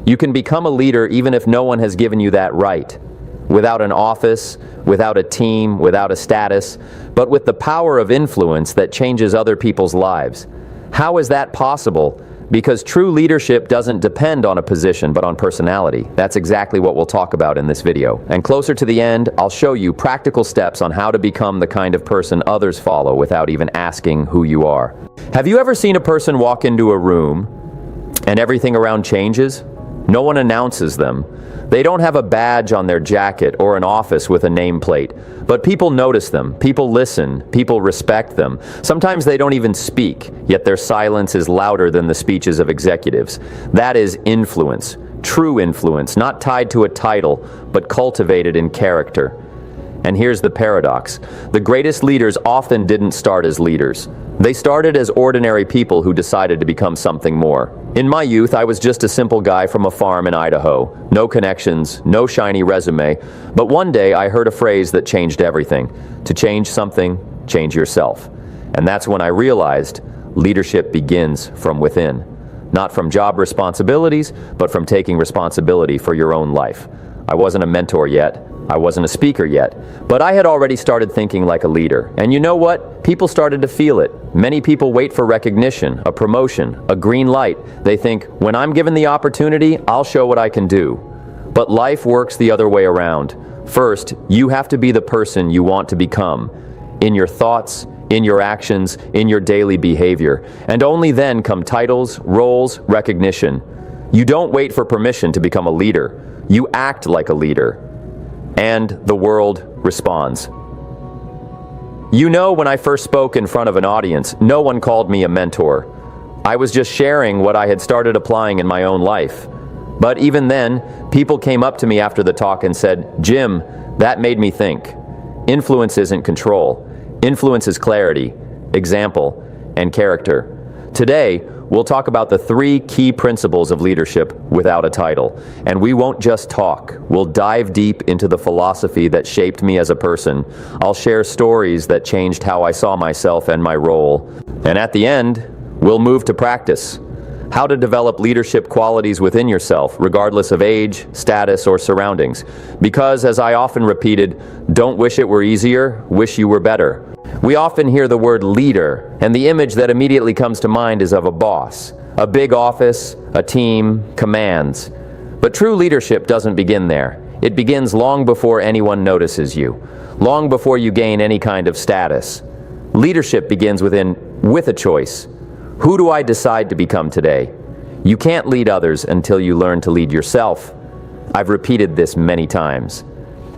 You can become a leader even if no one has given you that right. Without an office, without a team, without a status, but with the power of influence that changes other people's lives. How is that possible? Because true leadership doesn't depend on a position, but on personality. That's exactly what we'll talk about in this video. And closer to the end, I'll show you practical steps on how to become the kind of person others follow without even asking who you are. Have you ever seen a person walk into a room and everything around changes? No one announces them. They don't have a badge on their jacket or an office with a nameplate, but people notice them, people listen, people respect them. Sometimes they don't even speak, yet their silence is louder than the speeches of executives. That is influence, true influence, not tied to a title, but cultivated in character. And here's the paradox. The greatest leaders often didn't start as leaders. They started as ordinary people who decided to become something more. In my youth, I was just a simple guy from a farm in Idaho. No connections, no shiny resume. But one day I heard a phrase that changed everything. To change something, change yourself. And that's when I realized leadership begins from within. Not from job responsibilities, but from taking responsibility for your own life. I wasn't a mentor yet. I wasn't a speaker yet, but I had already started thinking like a leader. And you know what? People started to feel it. Many people wait for recognition, a promotion, a green light. They think, when I'm given the opportunity, I'll show what I can do. But life works the other way around. First, you have to be the person you want to become, in your thoughts, in your actions, in your daily behavior. And only then come titles, roles, recognition. You don't wait for permission to become a leader. You act like a leader. And the world responds. You know, when I first spoke in front of an audience, no one called me a mentor. I was just sharing what I had started applying in my own life. But even then, people came up to me after the talk and said, "Jim, that made me think." Influence isn't control. Influence is clarity, example, and character. Today, we'll talk about the 3 key principles of leadership without a title. And we won't just talk. We'll dive deep into the philosophy that shaped me as a person. I'll share stories that changed how I saw myself and my role. And at the end, we'll move to practice. How to develop leadership qualities within yourself, regardless of age, status, or surroundings. Because, as I often repeated, don't wish it were easier, wish you were better. We often hear the word leader, and the image that immediately comes to mind is of a boss. A big office, a team, commands. But true leadership doesn't begin there. It begins long before anyone notices you, long before you gain any kind of status. Leadership begins with a choice. Who do I decide to become today? You can't lead others until you learn to lead yourself. I've repeated this many times.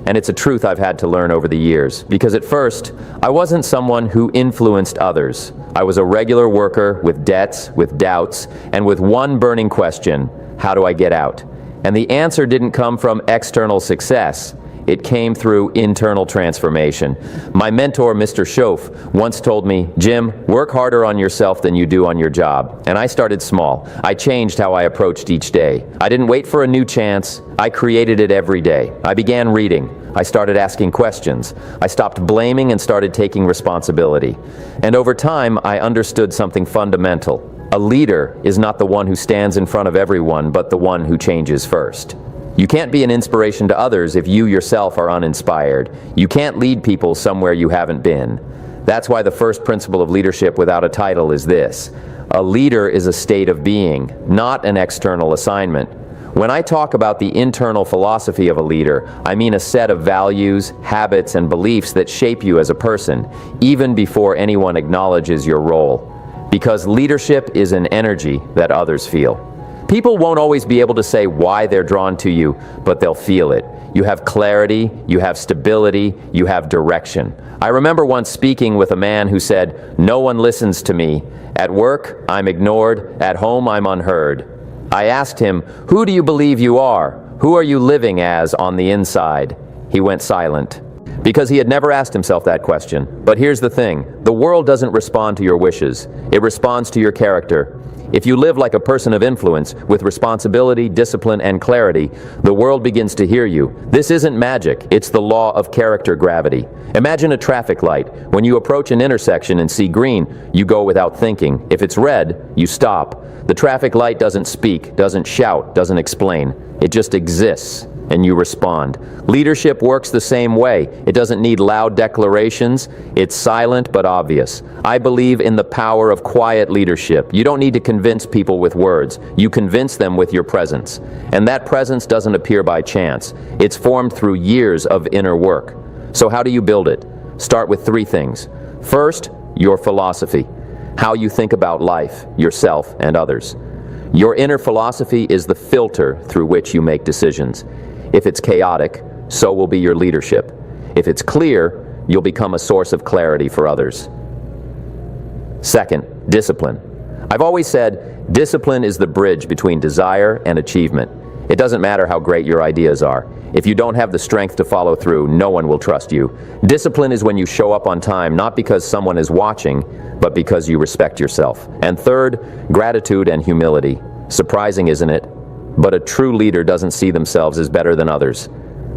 And it's a truth I've had to learn over the years, because at first, I wasn't someone who influenced others. I was a regular worker with debts, with doubts, and with one burning question: how do I get out? And the answer didn't come from external success. It came through internal transformation. My mentor, Mr. Schoaf, once told me, "Jim, work harder on yourself than you do on your job." And I started small. I changed how I approached each day. I didn't wait for a new chance. I created it every day. I began reading. I started asking questions. I stopped blaming and started taking responsibility. And over time, I understood something fundamental. A leader is not the one who stands in front of everyone, but the one who changes first. You can't be an inspiration to others if you yourself are uninspired. You can't lead people somewhere you haven't been. That's why the first principle of leadership without a title is this: a leader is a state of being, not an external assignment. When I talk about the internal philosophy of a leader, I mean a set of values, habits, and beliefs that shape you as a person, even before anyone acknowledges your role. Because leadership is an energy that others feel. People won't always be able to say why they're drawn to you, but they'll feel it. You have clarity, you have stability, you have direction. I remember once speaking with a man who said, "No one listens to me. At work, I'm ignored. At home, I'm unheard." I asked him, "Who do you believe you are? Who are you living as on the inside?" He went silent, because he had never asked himself that question. But here's the thing: the world doesn't respond to your wishes. It responds to your character. If you live like a person of influence, with responsibility, discipline, and clarity, the world begins to hear you. This isn't magic, it's the law of character gravity. Imagine a traffic light. When you approach an intersection and see green, you go without thinking. If it's red, you stop. The traffic light doesn't speak, doesn't shout, doesn't explain. It just exists, and you respond. Leadership works the same way. It doesn't need loud declarations. It's silent but obvious. I believe in the power of quiet leadership. You don't need to convince people with words. You convince them with your presence. And that presence doesn't appear by chance. It's formed through years of inner work. So how do you build it? Start with 3 things. First, your philosophy. How you think about life, yourself, and others. Your inner philosophy is the filter through which you make decisions. If it's chaotic, so will be your leadership. If it's clear, you'll become a source of clarity for others. Second, discipline. I've always said, discipline is the bridge between desire and achievement. It doesn't matter how great your ideas are. If you don't have the strength to follow through, no one will trust you. Discipline is when you show up on time, not because someone is watching, but because you respect yourself. And third, gratitude and humility. Surprising, isn't it? But a true leader doesn't see themselves as better than others.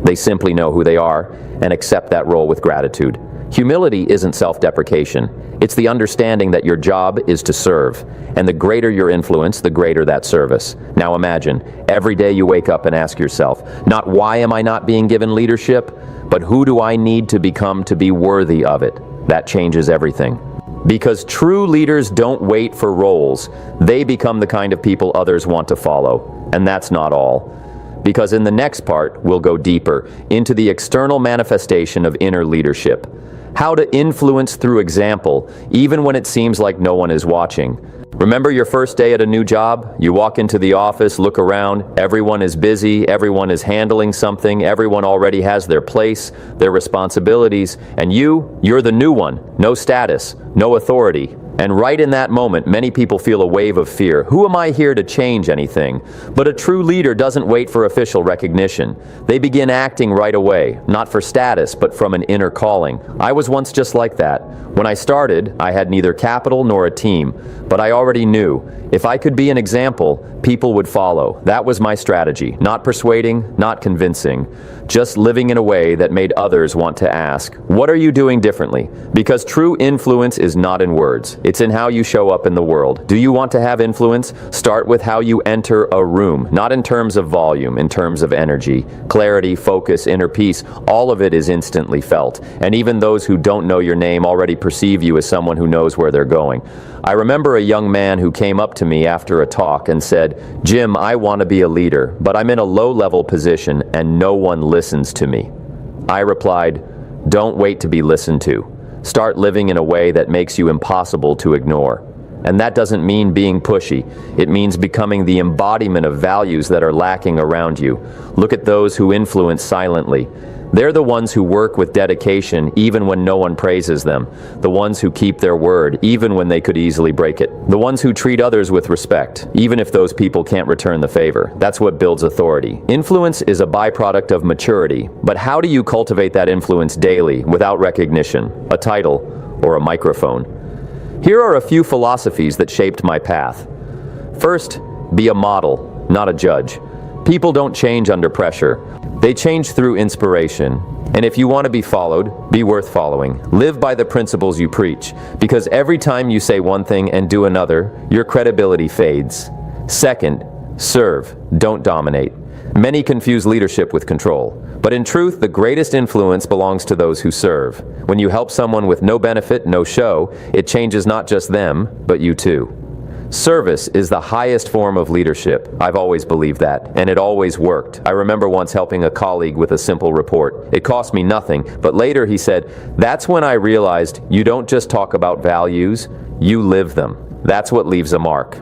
They simply know who they are and accept that role with gratitude. Humility isn't self-deprecation. It's the understanding that your job is to serve. And the greater your influence, the greater that service. Now imagine, every day you wake up and ask yourself, not why am I not being given leadership, but who do I need to become to be worthy of it? That changes everything. Because true leaders don't wait for roles. They become the kind of people others want to follow. And that's not all. Because in the next part, we'll go deeper into the external manifestation of inner leadership. How to influence through example, even when it seems like no one is watching. Remember your first day at a new job? You walk into the office, look around, everyone is busy, everyone is handling something, everyone already has their place, their responsibilities, and you're the new one. No status, no authority. And right in that moment, many people feel a wave of fear. Who am I here to change anything? But a true leader doesn't wait for official recognition. They begin acting right away, not for status, but from an inner calling. I was once just like that. When I started, I had neither capital nor a team, but I already knew if I could be an example, people would follow. That was my strategy. Not persuading, not convincing, just living in a way that made others want to ask, what are you doing differently? Because true influence is not in words. It's in how you show up in the world. Do you want to have influence? Start with how you enter a room, not in terms of volume, in terms of energy, clarity, focus, inner peace. All of it is instantly felt. And even those who don't know your name already perceive you as someone who knows where they're going. I remember a young man who came up to me after a talk and said, Jim, I want to be a leader, but I'm in a low-level position and no one listens to me. I replied, don't wait to be listened to. Start living in a way that makes you impossible to ignore. And that doesn't mean being pushy. It means becoming the embodiment of values that are lacking around you. Look at those who influence silently. They're the ones who work with dedication even when no one praises them. The ones who keep their word even when they could easily break it. The ones who treat others with respect, even if those people can't return the favor. That's what builds authority. Influence is a byproduct of maturity, but how do you cultivate that influence daily without recognition, a title, or a microphone? Here are a few philosophies that shaped my path. First, be a model, not a judge. People don't change under pressure. They change through inspiration. And if you want to be followed, be worth following. Live by the principles you preach, because every time you say one thing and do another, your credibility fades. Second, serve, don't dominate. Many confuse leadership with control. But in truth, the greatest influence belongs to those who serve. When you help someone with no benefit, no show, it changes not just them, but you too. Service is the highest form of leadership. I've always believed that, and it always worked. I remember once helping a colleague with a simple report. It cost me nothing, but later he said, that's when I realized you don't just talk about values, you live them. That's what leaves a mark.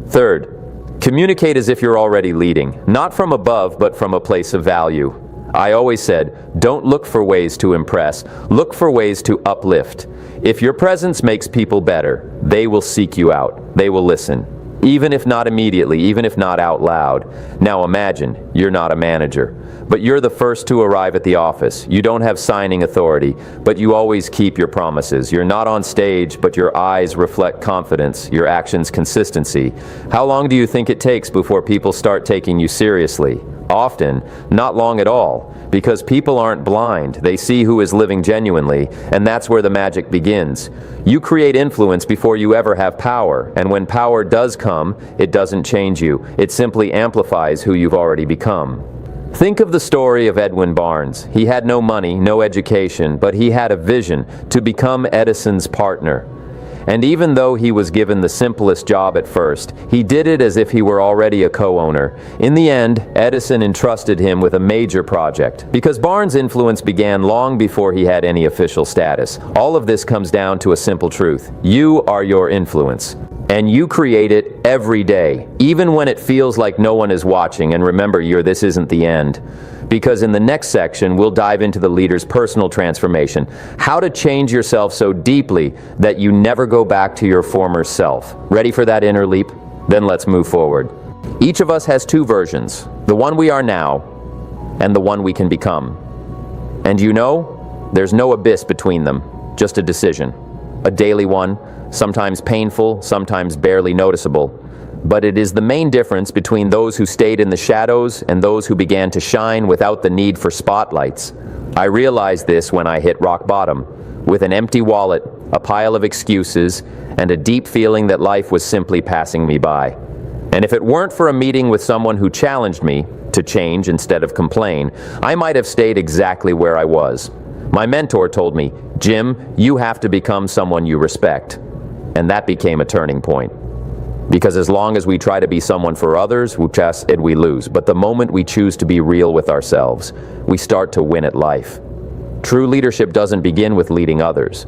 Third, communicate as if you're already leading, not from above, but from a place of value. I always said, don't look for ways to impress, look for ways to uplift. If your presence makes people better, they will seek you out. They will listen, even if not immediately, even if not out loud. Now imagine, you're not a manager, but you're the first to arrive at the office. You don't have signing authority, but you always keep your promises. You're not on stage, but your eyes reflect confidence, your actions consistency. How long do you think it takes before people start taking you seriously? Often, not long at all, because people aren't blind. They see who is living genuinely, and that's where the magic begins. You create influence before you ever have power, and when power does come, it doesn't change you. It simply amplifies who you've already become. Think of the story of Edwin Barnes. He had no money, no education, but he had a vision to become Edison's partner. And even though he was given the simplest job at first, he did it as if he were already a co-owner. In the end, Edison entrusted him with a major project, because Barnes' influence began long before he had any official status. All of this comes down to a simple truth. You are your influence. And you create it every day, even when it feels like no one is watching. And remember, this isn't the end. Because in the next section, we'll dive into the leader's personal transformation, how to change yourself so deeply that you never go back to your former self. Ready for that inner leap? Then let's move forward. Each of us has two versions, the one we are now and the one we can become. And there's no abyss between them, just a decision, a daily one, sometimes painful, sometimes barely noticeable. But it is the main difference between those who stayed in the shadows and those who began to shine without the need for spotlights. I realized this when I hit rock bottom, with an empty wallet, a pile of excuses, and a deep feeling that life was simply passing me by. And if it weren't for a meeting with someone who challenged me to change instead of complain, I might have stayed exactly where I was. My mentor told me, "Jim, you have to become someone you respect." And that became a turning point. Because as long as we try to be someone for others, we lose. But the moment we choose to be real with ourselves, we start to win at life. True leadership doesn't begin with leading others.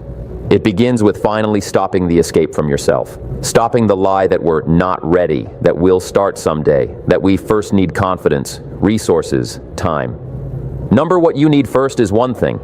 It begins with finally stopping the escape from yourself. Stopping the lie that we're not ready, that we'll start someday, that we first need confidence, resources, time. What you need first is one thing: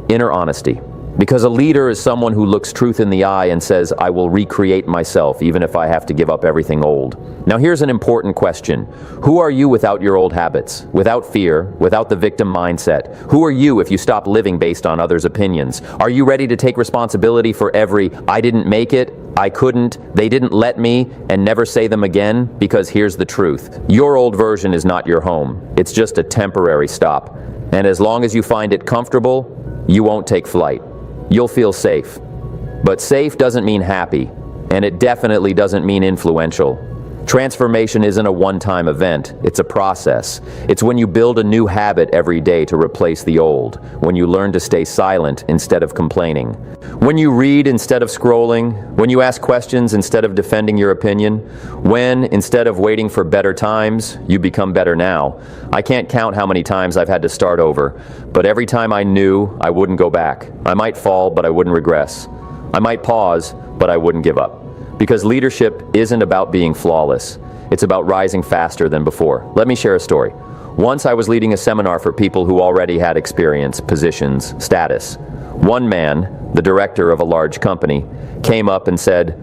inner honesty. Because a leader is someone who looks truth in the eye and says, "I will recreate myself even if I have to give up everything old." Now here's an important question. Who are you without your old habits, without fear, without the victim mindset? Who are you if you stop living based on others' opinions? Are you ready to take responsibility for every "I didn't make it, I couldn't, they didn't let me," and never say them again? Because here's the truth. Your old version is not your home. It's just a temporary stop. And as long as you find it comfortable, you won't take flight. You'll feel safe. But safe doesn't mean happy, and it definitely doesn't mean influential. Transformation isn't a one-time event, it's a process. It's when you build a new habit every day to replace the old, when you learn to stay silent instead of complaining, when you read instead of scrolling, when you ask questions instead of defending your opinion, when, instead of waiting for better times, you become better now. I can't count how many times I've had to start over, but every time I knew I wouldn't go back. I might fall, but I wouldn't regress. I might pause, but I wouldn't give up. Because leadership isn't about being flawless. It's about rising faster than before. Let me share a story. Once I was leading a seminar for people who already had experience, positions, status. One man, the director of a large company, came up and said,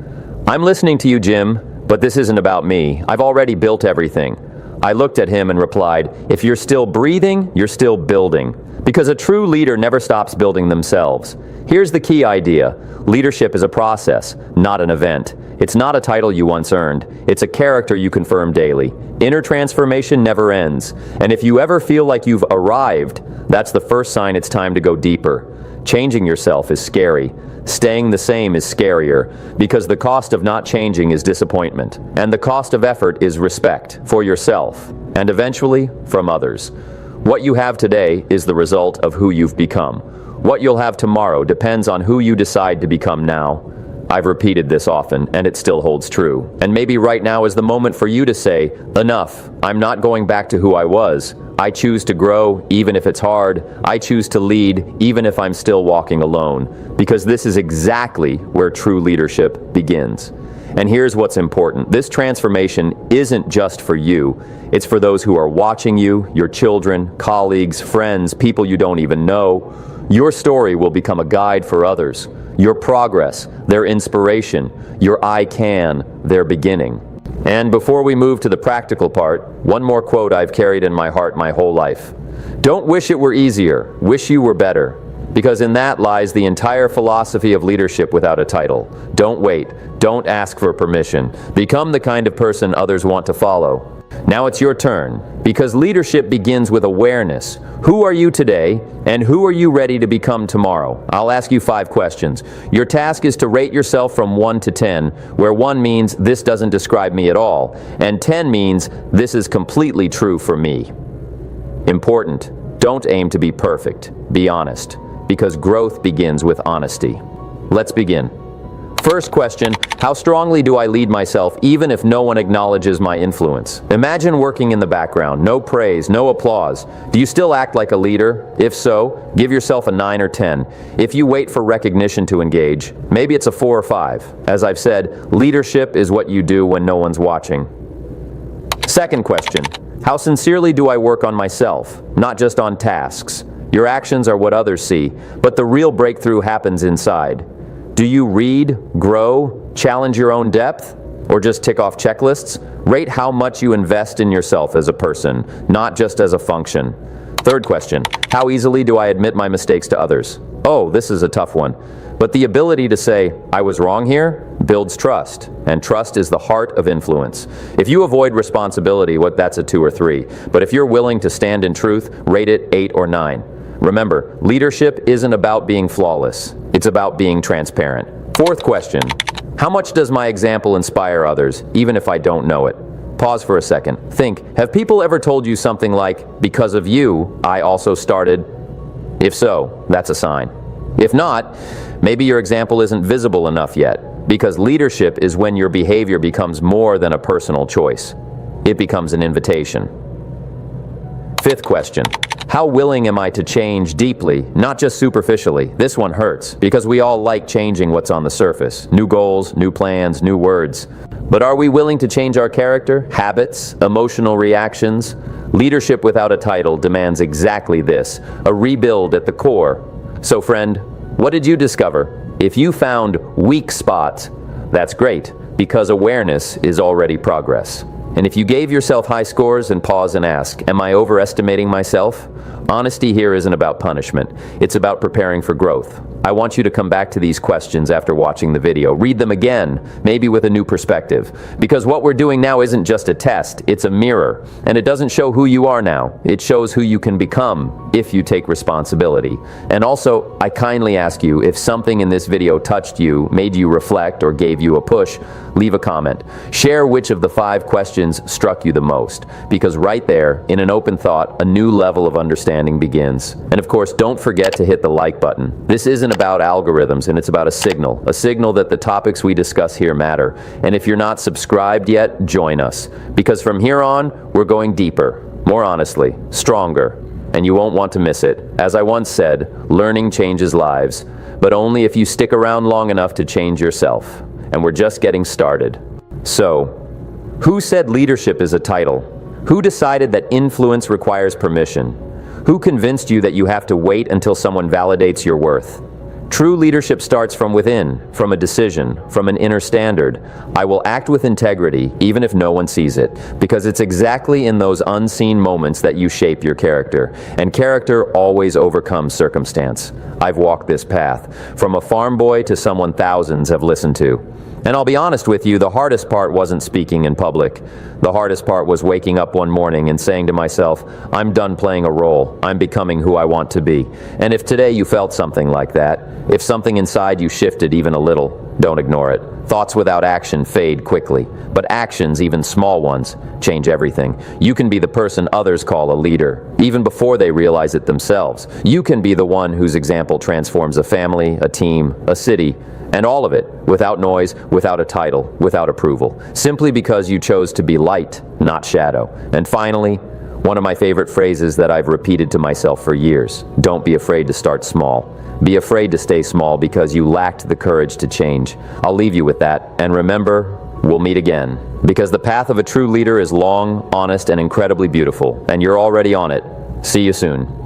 "I'm listening to you, Jim, but this isn't about me. I've already built everything." I looked at him and replied, "If you're still breathing, you're still building." Because a true leader never stops building themselves. Here's the key idea. Leadership is a process, not an event. It's not a title you once earned. It's a character you confirm daily. Inner transformation never ends. And if you ever feel like you've arrived, that's the first sign it's time to go deeper. Changing yourself is scary. Staying the same is scarier, because the cost of not changing is disappointment. And the cost of effort is respect for yourself, and eventually from others. What you have today is the result of who you've become. What you'll have tomorrow depends on who you decide to become now. I've repeated this often, and it still holds true. And maybe right now is the moment for you to say, "Enough. I'm not going back to who I was. I choose to grow, even if it's hard. I choose to lead, even if I'm still walking alone." Because this is exactly where true leadership begins. And here's what's important. This transformation isn't just for you. It's for those who are watching you, your children, colleagues, friends, people you don't even know. Your story will become a guide for others. Your progress, their inspiration. Your "I can," their beginning. And before we move to the practical part, one more quote I've carried in my heart my whole life. Don't wish it were easier, wish you were better. because in that lies the entire philosophy of leadership without a title. Don't wait. Don't ask for permission. Become the kind of person others want to follow. Now it's your turn, because leadership begins with awareness. Who are you today, and who are you ready to become tomorrow? I'll ask you 5 questions. Your task is to rate yourself from 1 to 10, where 1 means this doesn't describe me at all, and 10 means this is completely true for me. Important. Don't aim to be perfect. Be honest, because growth begins with honesty. Let's begin. First question, how strongly do I lead myself even if no one acknowledges my influence? Imagine working in the background, no praise, no applause. Do you still act like a leader? If so, give yourself a 9 or 10. If you wait for recognition to engage, maybe it's a 4 or 5. As I've said, leadership is what you do when no one's watching. Second question, how sincerely do I work on myself, not just on tasks? Your actions are what others see, but the real breakthrough happens inside. Do you read, grow, challenge your own depth, or just tick off checklists? Rate how much you invest in yourself as a person, not just as a function. Third question, how easily do I admit my mistakes to others? Oh, this is a tough one. But the ability to say, I was wrong here, builds trust, and trust is the heart of influence. If you avoid responsibility, that's a 2 or 3. But if you're willing to stand in truth, rate it 8 or 9. Remember, leadership isn't about being flawless. It's about being transparent. Fourth question, how much does my example inspire others, even if I don't know it? Pause for a second. Think, have people ever told you something like, because of you, I also started? If so, that's a sign. If not, maybe your example isn't visible enough yet, because leadership is when your behavior becomes more than a personal choice. It becomes an invitation. Fifth question, how willing am I to change deeply, not just superficially? This one hurts, because we all like changing what's on the surface. New goals, new plans, new words. But are we willing to change our character, habits, emotional reactions? Leadership without a title demands exactly this, a rebuild at the core. So friend, what did you discover? If you found weak spots, that's great, because awareness is already progress. And if you gave yourself high scores, and pause and ask, am I overestimating myself? Honesty here isn't about punishment. It's about preparing for growth. I want you to come back to these questions after watching the video. Read them again, maybe with a new perspective. Because what we're doing now isn't just a test, it's a mirror. And it doesn't show who you are now. It shows who you can become if you take responsibility. And also, I kindly ask you, if something in this video touched you, made you reflect, or gave you a push, leave a comment. Share which of the 5 questions struck you the most. Because right there, in an open thought, a new level of understanding begins. And of course, don't forget to hit the like button. This isn't about algorithms, and it's about a signal that the topics we discuss here matter. And if you're not subscribed yet, join us. Because from here on, we're going deeper, more honestly, stronger, and you won't want to miss it. As I once said, learning changes lives, but only if you stick around long enough to change yourself. And we're just getting started. So, who said leadership is a title? Who decided that influence requires permission? Who convinced you that you have to wait until someone validates your worth? True leadership starts from within, from a decision, from an inner standard. I will act with integrity, even if no one sees it, because it's exactly in those unseen moments that you shape your character. And character always overcomes circumstance. I've walked this path, from a farm boy to someone thousands have listened to. And I'll be honest with you, the hardest part wasn't speaking in public. The hardest part was waking up one morning and saying to myself, I'm done playing a role. I'm becoming who I want to be. And if today you felt something like that, if something inside you shifted even a little, don't ignore it. Thoughts without action fade quickly, but actions, even small ones, change everything. You can be the person others call a leader, even before they realize it themselves. You can be the one whose example transforms a family, a team, a city, and all of it, without noise, without a title, without approval, simply because you chose to be light, not shadow. And finally, one of my favorite phrases that I've repeated to myself for years, don't be afraid to start small. Be afraid to stay small because you lacked the courage to change. I'll leave you with that, and remember, we'll meet again. Because the path of a true leader is long, honest, and incredibly beautiful, and you're already on it. See you soon.